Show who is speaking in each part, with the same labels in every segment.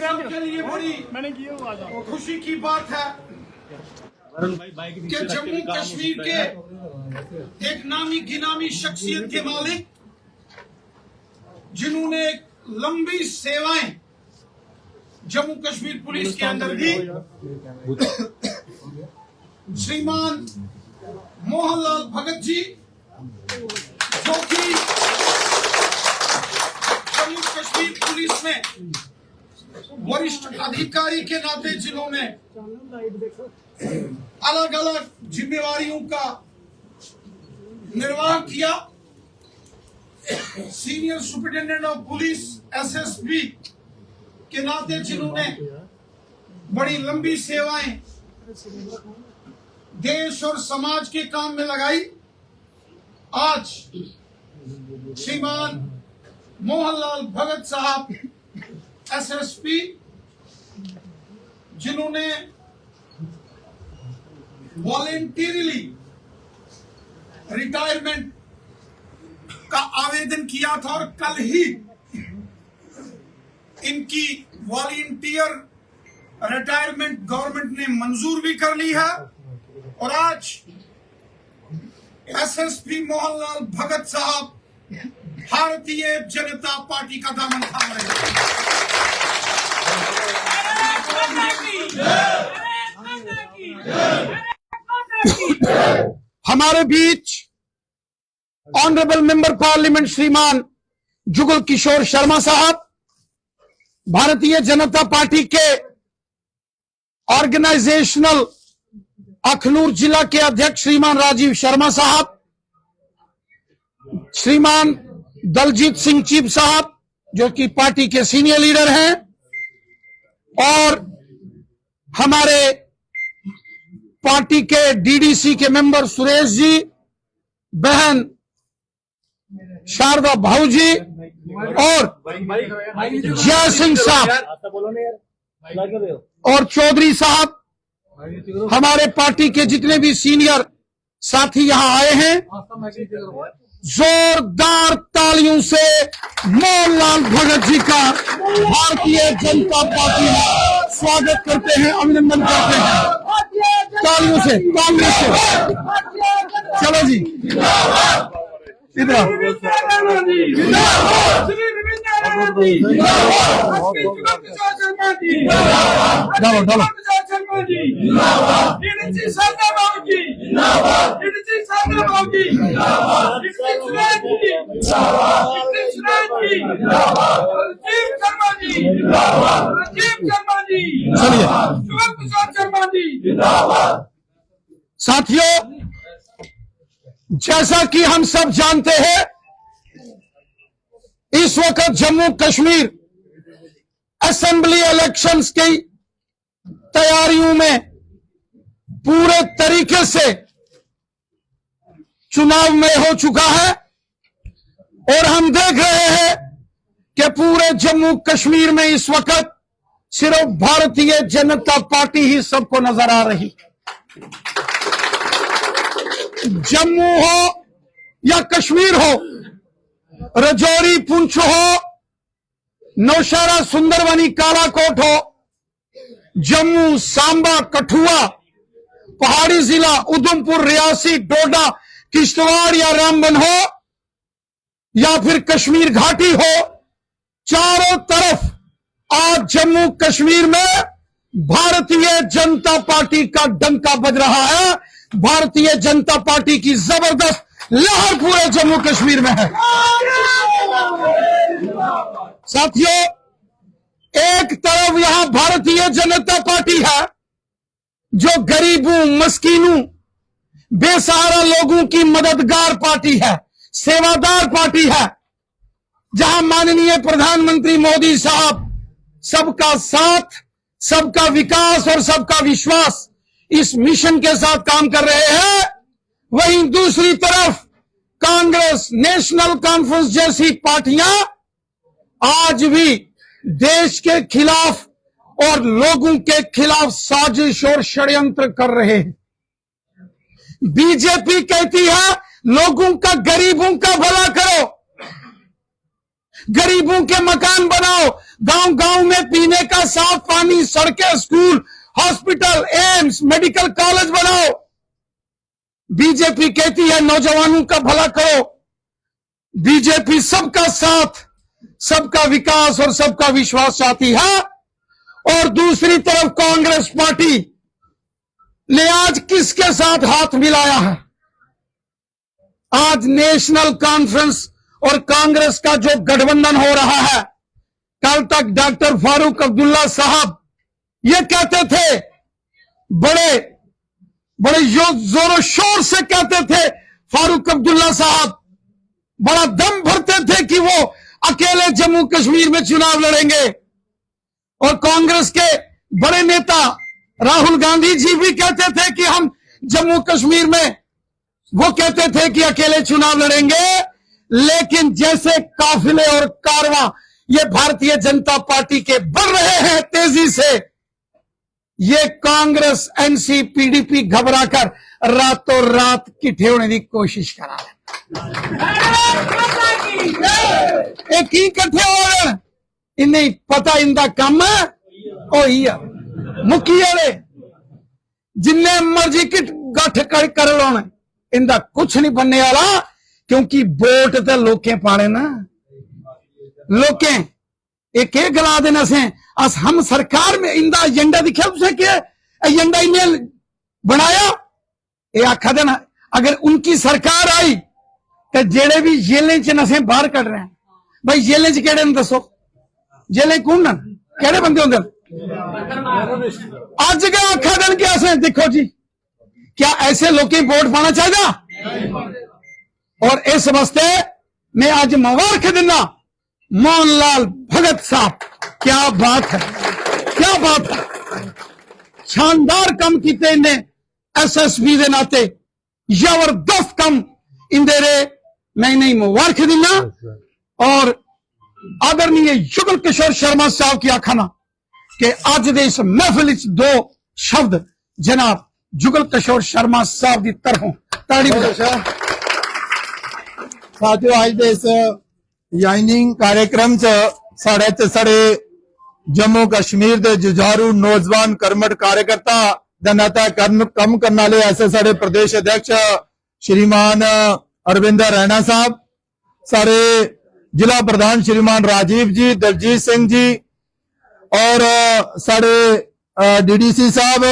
Speaker 1: सबके लिए बड़ी खुशी की बात है कि जम्मू कश्मीर के एक नामी गिनामी शख्सियत के मालिक, जिन्होंने एक लंबी सेवाएं जम्मू कश्मीर पुलिस के अंदर दी, श्रीमान मोहनलाल भगत जी, जो कि जम्मू कश्मीर पुलिस में वरिष्ठ अधिकारी के नाते जिन्होंने अलग अलग जिम्मेवारियों का निर्वाह किया, senior superintendent of police SSP के नाते जिन्होंने बड़ी लंबी सेवाएं देश और समाज के काम में लगाई, आज श्रीमान मोहनलाल भगत साहब एसएसपी, जिन्होंने वॉलेंटरीली रिटायरमेंट का आवेदन किया था और कल ही इनकी वॉलंटियर रिटायरमेंट गवर्नमेंट ने मंजूर भी कर ली है और आज एसएसपी मोहनलाल भगत साहब भारतीय जनता पार्टी का दामन थाम रहे हैं। हमारे बीच ऑनरेबल मेंबर पार्लियामेंट श्रीमान जुगल किशोर शर्मा साहब, भारतीय जनता पार्टी के ऑर्गेनाइजेशनल अखनूर जिला के अध्यक्ष श्रीमान राजीव शर्मा साहब, श्रीमान दलजीत सिंह चीफ साहब, जो कि पार्टी के सीनियर लीडर हैं, और हमारे पार्टी के डीडीसी के मेंबर सुरेश जी, बहन शारदा भाऊ जी और जय सिंह साहब और चौधरी साहब, हमारे पार्टी के जितने भी सीनियर साथी यहां आए हैं, जोरदार तालियों से मोहनलाल भगत जी का भारतीय जनता पार्टी में स्वागत करते हैं, अभिनंदन करते हैं। तालियों से चलो जी, इधर डालो साथियों, जैसा कि हम सब जानते हैं, इस वक्त जम्मू कश्मीर असेंबली इलेक्शंस की तैयारियों में पूरे तरीके से चुनाव में हो चुका है और हम देख रहे हैं कि पूरे जम्मू कश्मीर में इस वक्त सिर्फ भारतीय जनता पार्टी ही सबको नजर आ रही। जम्मू हो या कश्मीर हो, रजौरी पुंछ हो, नौशहरा सुंदरबनी कालाकोट हो, जम्मू सांबा कठुआ, पहाड़ी जिला उधमपुर रियासी डोडा किश्तवाड़ या रामबन हो या फिर कश्मीर घाटी हो, चारों तरफ आज जम्मू कश्मीर में भारतीय जनता पार्टी का डंका बज रहा है। भारतीय जनता पार्टी की जबरदस्त लहर पूरे जम्मू कश्मीर में है। साथियों, एक तरफ यहां भारतीय जनता पार्टी है जो गरीबों, मस्कीनों, बेसहारा लोगों की मददगार पार्टी है, सेवादार पार्टी है, जहां माननीय प्रधानमंत्री मोदी साहब सबका साथ, सबका विकास और सबका विश्वास इस मिशन के साथ काम कर रहे हैं। वहीं दूसरी तरफ कांग्रेस, नेशनल कॉन्फ्रेंस जैसी पार्टियां आज भी देश के खिलाफ और लोगों के खिलाफ साजिश और षड्यंत्र कर रहे हैं। बीजेपी कहती है लोगों का, गरीबों का भला करो, गरीबों के मकान बनाओ, गांव गांव में पीने का साफ पानी, सड़कें, school, hospital, AIIMS, medical college बनाओ। बीजेपी कहती है नौजवानों का भला करो। बीजेपी सबका साथ, सबका विकास और सबका विश्वास चाहती है। और दूसरी तरफ कांग्रेस पार्टी ने आज किसके साथ हाथ मिलाया है? आज नेशनल कॉन्फ्रेंस और कांग्रेस का जो गठबंधन हो रहा है, कल तक डॉक्टर फारूक अब्दुल्ला साहब ये कहते थे, बड़े जोरों शोर से कहते थे, फारूक अब्दुल्ला साहब बड़ा दम भरते थे कि वो अकेले जम्मू कश्मीर में चुनाव लड़ेंगे। और कांग्रेस के बड़े नेता राहुल गांधी जी भी कहते थे कि हम जम्मू कश्मीर में, वो कहते थे कि अकेले चुनाव लड़ेंगे। लेकिन जैसे काफिले और कारवां ये भारतीय जनता पार्टी के बढ़ रहे हैं तेजी से, ये कांग्रेस एनसी पीडीपी घबराकर रातों रात किट्ठे होने की कोशिश करा रहे। एक ही इकट्ठे हो रहे, इन्हें पता इनका काम है मुखी वाले जिन्ने मर्जी की गठ कर लो, इनका कुछ नहीं बनने वाला। क्योंकि वोट तो लोकें पाने ना, लोकें एक गला देना से अस हम सरकार में इंदा एजेंडा दिखा तुझे क्या एजेंडा इन्हें बनाया। ये आखा देना अगर उनकी सरकार आई तो जेड़े भी जेलें च नशे बाहर कट रहे हैं, भाई जेलें च केड़े ने दसो, जेलें कौन न केड़े बंदे होंगे? अज के आखा दिन क्या से देखो जी, क्या ऐसे लोग वोट पाना चाहिए? और इस वास्ते मैं आज मुबारक देना मोहनलाल भगत साहब, क्या बात है, क्या बात है, शानदार काम किए इन्हें एसएसपी के नाते, जबरदस्त काम इंदे रे, मैं इन्हें मुबारक देना। और आदरणीय युगल किशोर शर्मा साहब की आखाना कि अज दे इस महफिल दो शब्द जनाब जुगल किशोर शर्मा साहब की तरफों ताड़ी बजाओ।
Speaker 2: साथियों अज दे इस याइनिंग कार्यक्रम च साढ़े जम्मू कश्मीर के जुझारू नौजवान कर्मठ कार्यकर्ता दा नाता कम करने वाले ऐसे साढ़े प्रदेश अध्यक्ष श्रीमान अरविंद रैना साहब, सारे जिला प्रधान श्रीमान राजीव जी, दलजीत सिंह जी और साढ़े डीडीसी साहब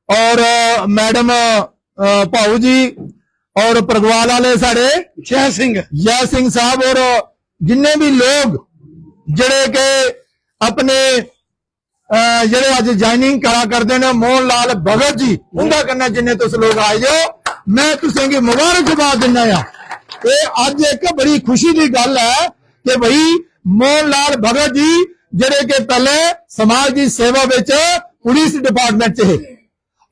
Speaker 2: और मैडम भाऊ जी और प्रगवाल वाले साढ़े जय सिंह साहब और जिन्ने भी लोग जड़े के अपने जड़े अज ज्वाइनिंग करा करते हैं, मोहन लाल भगत जी उनका करना जिन्हें तुस लोग आए हो, मैं तुसेंगी मुबारकबाद दिना। अज एक बड़ी खुशी की गल है कि भाई मोहन लाल भगत जी जड़े के पहले समाज की सेवा विच पुलिस डिपार्टमेंट है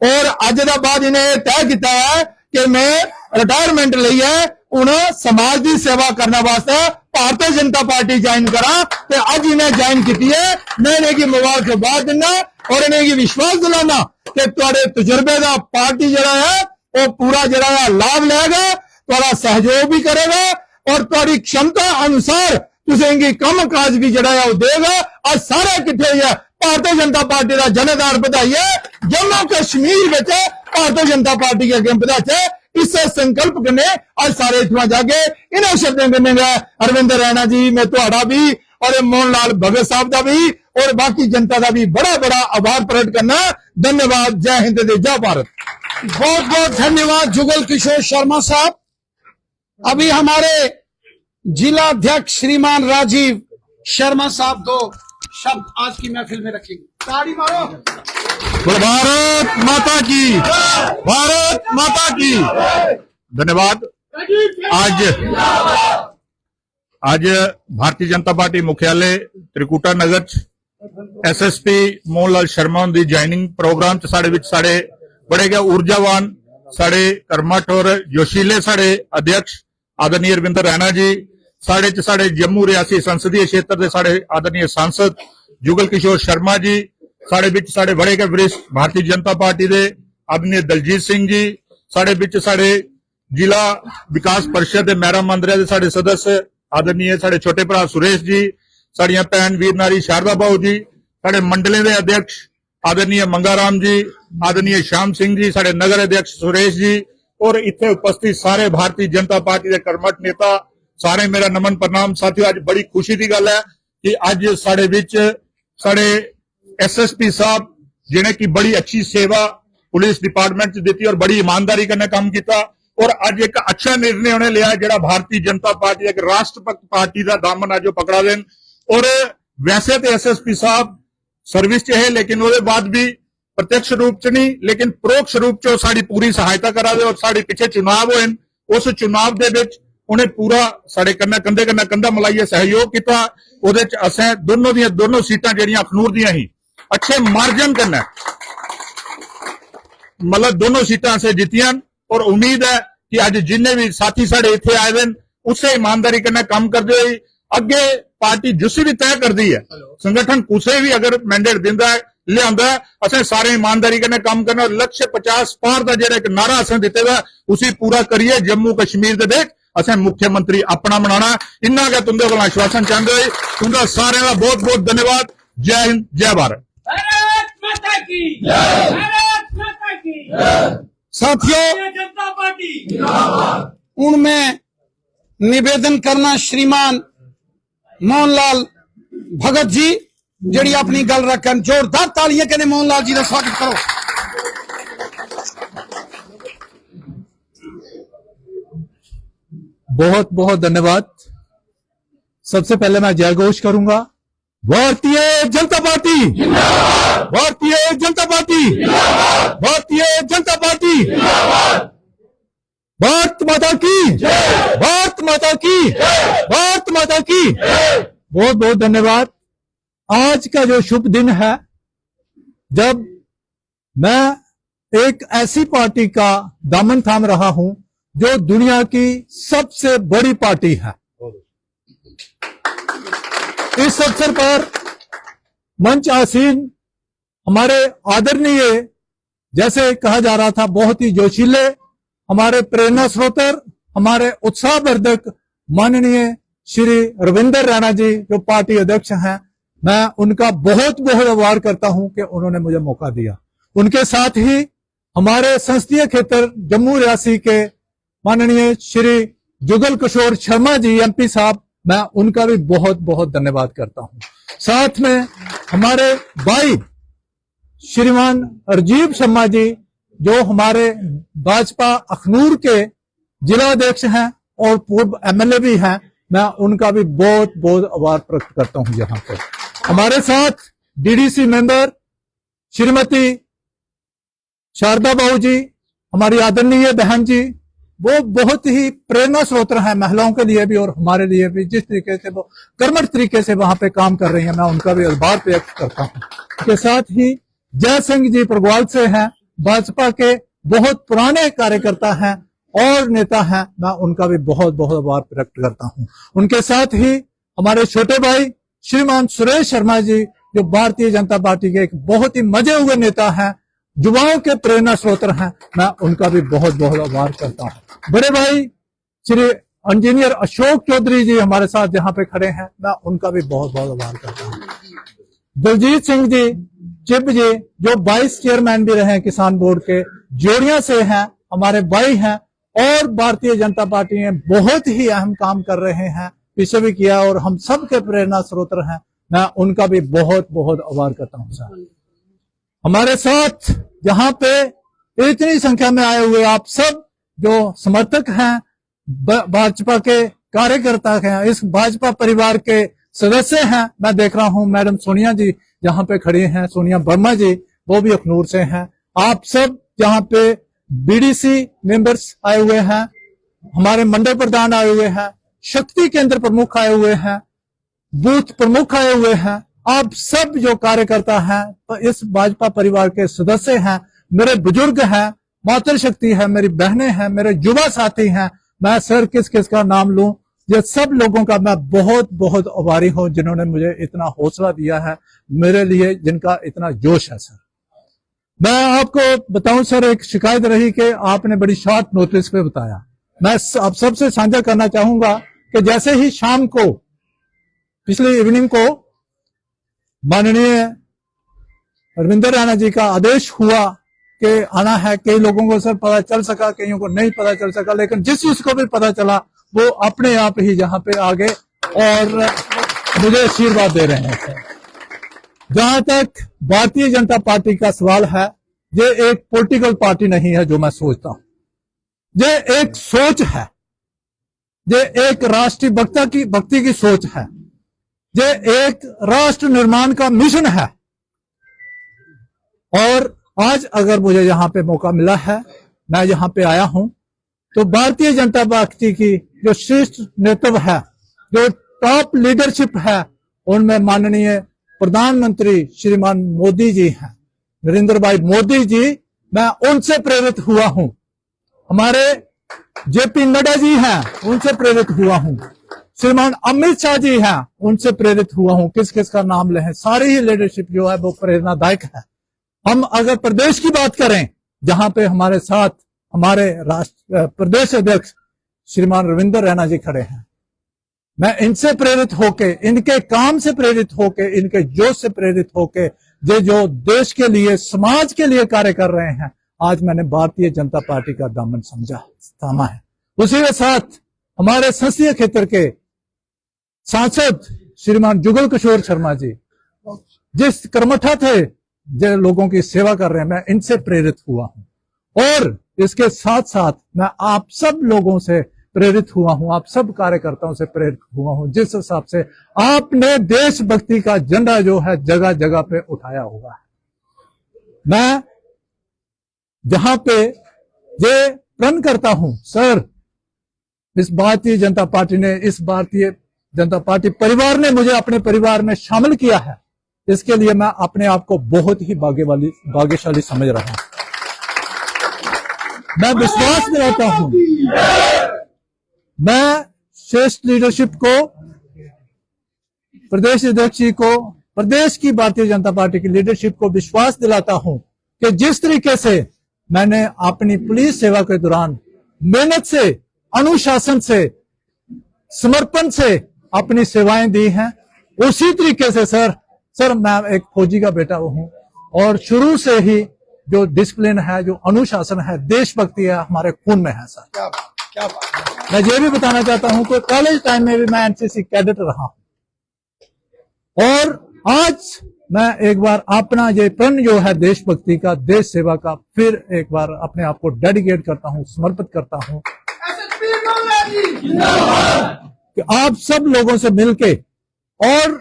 Speaker 2: और अज का बाद इन्हें तय किया है कि मैं रिटायरमेंट ली है हूं समाज की सेवा करने वास्ते भारतीय जनता पार्टी ज्वाइन करा, तो अज इन्हें ज्वाइन की है। मैं इन्हें मुबारकबाद दिना और इन्हें विश्वास दिलाना कि तुहाडे तजुर्बे का पार्टी जरा है वो पूरा जरा लाभ लेगा, तुहाडा सहयोग भी करेगा और तुहाडी क्षमता अनुसार तुसेंगी कम काज भी जरा है वो देगा। आज सारे इकट्ठे हुए भारतीय जनता पार्टी का जनदार बधाई है, जम्मू कश्मीर में भारतीय जनता पार्टी के अगे बधाचे इस संकल्प करने आज सारे इतना जाके इन्हें शब्दों करने अरविंद रैना जी मैं तुहाडा भी और मोहन लाल भगत साहब का भी और बाकी जनता का भी बड़ा बड़ा आभार प्रकट करना। धन्यवाद। जय हिंद, जय भारत।
Speaker 1: बहुत बहुत धन्यवाद जुगल किशोर शर्मा साहब। अभी हमारे जिला अध्यक्ष श्रीमान राजीव शर्मा साहब दो शब्द आज की महफिल में रखेंगे। ताड़ी मारो।
Speaker 2: भारत माता की, भारत माता की। धन्यवाद। आज भारतीय जनता पार्टी मुख्यालय त्रिकुटा नगर एसएसपी मोहनलाल शर्मा की ज्वाइनिंग प्रोग्राम साढ़े बड़े गए ऊर्जावान साढ़े कर्मठ और जोशीले साढ़े अध्यक्ष आदरणीय अरविंद रैना जी, साढ़े जम्मू रियासी संसदीय क्षेत्र के साढ़े आदरणीय सांसद जुगल किशोर शर्मा जी, साढ़े बड़े गए वरिष्ठ भारतीय जनता पार्टी के आदरणीय दलजीत सिंह जी, साढ़े जिला विकास परिषद मैरा मंदरिया के साढ़े सदस्य
Speaker 3: आदरणीय साढ़े छोटे भरा सुरेश जी, साड़ियां भैन वीर नारी शारदा बाऊ जी, साढ़े मंडलें दे अध्यक्ष आदरणीय मंगाराम जी, आदरणीय श्याम सिंह जी, साढ़े नगर अध्यक्ष सुरेश जी और इतने उपस्थित सारे भारतीय जनता पार्टी के कर्मठ नेता सारे मेरा नमन प्रणाम। साथियों, आज बड़ी खुशी की गल है कि अज साढ़े विच साढ़े SSP साहब जिन्हें की बड़ी अच्छी सेवा पुलिस डिपार्टमेंट च दी और बड़ी ईमानदारी कन्नै काम किया और अज एक अच्छा निर्णय उन्हें लिया जिहड़ा भारतीय जनता पार्टी एक राष्ट्रभक्त पार्टी का दामन अज पकड़ा देन। और वैसे तो SSP साहब सर्विस च है लेकिन उसके बाद भी प्रत्यक्ष रूप च नहीं लेकिन परोक्ष रूप च साड़ी पूरी सहायता करा दे और साड़ी पिछे चुनाव होए उस चुनाव दे विच उन्हें पूरा साढ़े कन्नै कंधे कन्नै कंधा मिलाइए सहयोग किया। उहदे च असें दोनों सीटां जिहड़ियां अखनूर दियां ही अच्छे मार्जिन कन्नै मतलब दोनों सीटां असें जीतियां और उम्मीद है कि अज जिन्ने भी साथी साढ़े इत्थे आए दिन उसे ईमानदारी कन्नै काम करदे होई अगे पार्टी जिस भी तय करती है संगठन कुछ भी अगर मैंडेट दिंदा है लिया असें सारे ईमानदारी कन्नै काम करना और लक्ष्य 50 पार का जिहड़ा एक नारा असें दिते दा उसी पूरा करिए। जम्मू कश्मीर दे विच असें मुख्यमंत्री अपना बनाना इन्ना गै तुंदे कोल आश्वासन चाहते हुए तुंदा सारे का बहुत बहुत धन्यवाद। जय हिंद, जय भारत।
Speaker 4: भारत माता की जय, भारत माता की जय।
Speaker 1: साथियों,
Speaker 4: भारतीय जनता पार्टी
Speaker 1: उनमें निवेदन करना श्रीमान मोहनलाल भगत जी जिहड़ी अपनी गल रखन, जोरदार तालियां कने मोहनलाल जी का स्वागत करो।
Speaker 2: बहुत बहुत धन्यवाद। सबसे पहले मैं जय घोष करूंगा। Bharatiya Janata party, Bharatiya Janata party, Bharatiya Janata party, Bharat माता की, भारत माता की, भारत माता की। बहुत बहुत धन्यवाद। आज का जो शुभ दिन है जब मैं एक ऐसी पार्टी का दामन थाम रहा हूं जो दुनिया की सबसे बड़ी पार्टी है। इस अवसर पर मंच आसीन हमारे आदरणीय, जैसे कहा जा रहा था, बहुत ही जोशीले हमारे प्रेरणा स्रोतर, हमारे उत्साहवर्धक माननीय श्री रविंदर रैना जी जो पार्टी अध्यक्ष हैं, मैं उनका बहुत बहुत आभार करता हूं कि उन्होंने मुझे मौका दिया। उनके साथ ही हमारे संसदीय क्षेत्र जम्मू रियासी के माननीय श्री जुगल किशोर शर्मा जी MP साहब, मैं उनका भी बहुत बहुत धन्यवाद करता हूं। साथ में हमारे भाई श्रीमान राजीव शर्मा जी जो हमारे भाजपा अखनूर के जिला अध्यक्ष हैं और पूर्व MLA भी हैं, मैं उनका भी बहुत बहुत आभार प्रकट करता हूं। यहाँ पर हमारे साथ DDC मेंबर श्रीमती शारदा बाऊ जी, हमारी आदरणीय बहन जी, वो बहुत ही प्रेरणा स्रोत हैं महिलाओं के लिए भी और हमारे लिए भी। जिस तरीके से वो कर्मठ तरीके से वहां पे काम कर रही हैं, मैं उनका भी आभार व्यक्त करता हूं। के साथ ही जय सिंह जी प्रगवाल से हैं, भाजपा के बहुत पुराने कार्यकर्ता हैं और नेता हैं, मैं उनका भी बहुत बहुत आभार व्यक्त करता हूं। उनके साथ ही हमारे छोटे भाई श्रीमान सुरेश शर्मा जी जो भारतीय जनता पार्टी के एक बहुत ही मजे हुए नेता हैं, युवाओं के प्रेरणा स्रोत हैं, मैं उनका भी बहुत बहुत आभार करता हूं। बड़े भाई श्री इंजीनियर अशोक चौधरी जी हमारे साथ जहां पे खड़े हैं, मैं उनका भी बहुत बहुत आभार करता हूं। दलजीत सिंह जी चिप जी जो वाइस चेयरमैन भी रहे हैं किसान बोर्ड के, जोड़िया से हैं, हमारे भाई हैं और भारतीय जनता पार्टी में बहुत ही अहम काम कर रहे हैं, पीछे भी किया और हम सब के प्रेरणा स्रोत हैं, मैं उनका भी बहुत बहुत आभार करता हूं। सर, हमारे साथ जहां पे इतनी संख्या में आए हुए आप सब जो समर्थक हैं, भाजपा के कार्यकर्ता हैं, इस भाजपा परिवार के सदस्य हैं, मैं देख रहा हूं मैडम सोनिया जी जहां पे खड़ी हैं, सोनिया वर्मा जी, वो भी अखनूर से हैं। आप सब जहां पे BDC मेंबर्स आए हुए हैं, हमारे मंडल प्रधान आए हुए हैं, शक्ति केंद्र प्रमुख आए हुए हैं, बूथ प्रमुख आए हुए हैं, आप सब जो कार्यकर्ता हैं तो इस भाजपा परिवार के सदस्य हैं, मेरे बुजुर्ग हैं, मातृशक्ति है, मेरी बहनें हैं, मेरे युवा साथी हैं, मैं सर किस किस का नाम लूं, ये सब लोगों का मैं बहुत बहुत आभारी हूं जिन्होंने मुझे इतना हौसला दिया है, मेरे लिए जिनका इतना जोश है। सर, मैं आपको बताऊं सर, एक शिकायत रही कि आपने बड़ी शॉर्ट नोटिस पे बताया। मैं आप सबसे साझा करना चाहूंगा कि जैसे ही शाम को पिछली इवनिंग को माननीय रविंद्र रैना जी का आदेश हुआ कि आना है, कई लोगों को सर पता चल सका, कईयों को नहीं पता चल सका, लेकिन जिस जिसको भी पता चला वो अपने आप ही यहाँ पे आ गए और मुझे आशीर्वाद दे रहे हैं। जहां तक भारतीय जनता पार्टी का सवाल है, ये एक पॉलिटिकल पार्टी नहीं है जो मैं सोचता हूं, ये एक सोच है, ये एक राष्ट्रीय भक्ति की सोच है, ये एक राष्ट्र निर्माण का मिशन है। और आज अगर मुझे यहाँ पे मौका मिला है, मैं यहाँ पे आया हूं, तो भारतीय जनता पार्टी की जो श्रेष्ठ नेतृत्व है, जो टॉप लीडरशिप है, उनमें माननीय प्रधानमंत्री श्रीमान मोदी जी हैं, नरेंद्र भाई मोदी जी, मैं उनसे प्रेरित हुआ हूं। हमारे जेपी नड्डा जी हैं, उनसे प्रेरित हुआ हूं। श्रीमान अमित शाह जी हैं, उनसे प्रेरित हुआ हूं। किस किस का नाम लें, सारी ही लीडरशिप जो है वो प्रेरणादायक है। हम अगर प्रदेश की बात करें, जहां पे हमारे साथ हमारे प्रदेश अध्यक्ष श्रीमान रविंद्र रैना जी खड़े हैं, मैं इनसे प्रेरित होके, इनके काम से प्रेरित होके, इनके जोश से प्रेरित होके, जो देश के लिए, समाज के लिए कार्य कर रहे हैं, आज मैंने भारतीय जनता पार्टी का दामन थामा है। उसी के साथ हमारे संसदीय क्षेत्र के सांसद श्रीमान जुगल किशोर शर्मा जी, जिस कर्मठा थे, जो लोगों की सेवा कर रहे हैं, मैं इनसे प्रेरित हुआ हूं। और इसके साथ साथ मैं आप सब लोगों से प्रेरित हुआ हूं, आप सब कार्यकर्ताओं से प्रेरित हुआ हूं, जिस हिसाब से आपने देशभक्ति का झंडा जो है जगह जगह पे उठाया हुआ है। मैं जहां पे ये प्रण करता हूं, सर, इस भारतीय जनता पार्टी ने, इस भारतीय जनता पार्टी परिवार ने मुझे अपने परिवार में शामिल किया है, इसके लिए मैं अपने आप को बहुत ही भाग्यशाली समझ रहा हूं। मैं विश्वास दिलाता हूं, मैं श्रेष्ठ लीडरशिप को, प्रदेश अध्यक्ष जी को, प्रदेश की भारतीय जनता पार्टी की लीडरशिप को विश्वास दिलाता हूं कि जिस तरीके से मैंने अपनी पुलिस सेवा के दौरान मेहनत से, अनुशासन से, समर्पण से अपनी सेवाएं दी हैं, उसी तरीके से सर मैं एक फौजी का बेटा हूं और शुरू से ही जो डिसिप्लिन है, जो अनुशासन है, देशभक्ति है, हमारे खून में है। सर क्या बात। मैं ये भी बताना चाहता हूं कि कॉलेज टाइम में भी मैं एनसीसी कैडेट रहा हूं और आज मैं एक बार अपना ये प्रण जो है देशभक्ति का, देश सेवा का, फिर एक बार अपने आप को डेडिकेट करता हूं, समर्पित करता हूं कि आप सब लोगों से मिलके और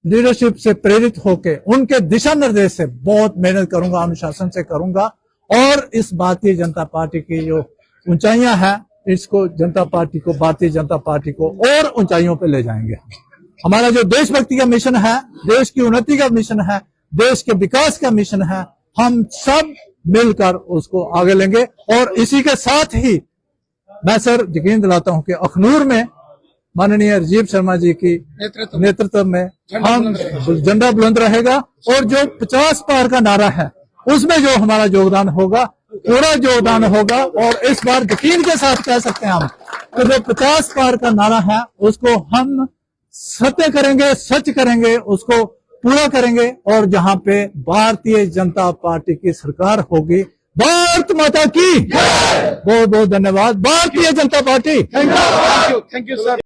Speaker 2: लीडरशिप से प्रेरित होके, उनके दिशा निर्देश से बहुत मेहनत करूंगा, अनुशासन से करूंगा और इस भारतीय जनता पार्टी की जो ऊंचाइयां हैं, इसको जनता पार्टी को, भारतीय जनता पार्टी को और ऊंचाइयों पे ले जाएंगे। हमारा जो देशभक्ति का मिशन है, देश की उन्नति का मिशन है, देश के विकास का मिशन है, हम सब मिलकर उसको आगे लेंगे। और इसी के साथ ही मैं सर यकीन दिलाता हूं कि अखनूर में माननीय राजीव शर्मा जी की नेतृत्व में हम झंडा बुलंद रहेगा और जो 50 पार का नारा है, उसमें जो हमारा योगदान होगा, पूरा योगदान होगा। और इस बार यकीन के साथ कह सकते हैं हम कि जो 50 पार का नारा है, उसको हम सत्य करेंगे, सच करेंगे, उसको पूरा करेंगे और जहां पे भारतीय जनता पार्टी की सरकार होगी। भारत माता की बहुत बहुत धन्यवाद। Bharatiya Janata party.
Speaker 1: Thank you sir.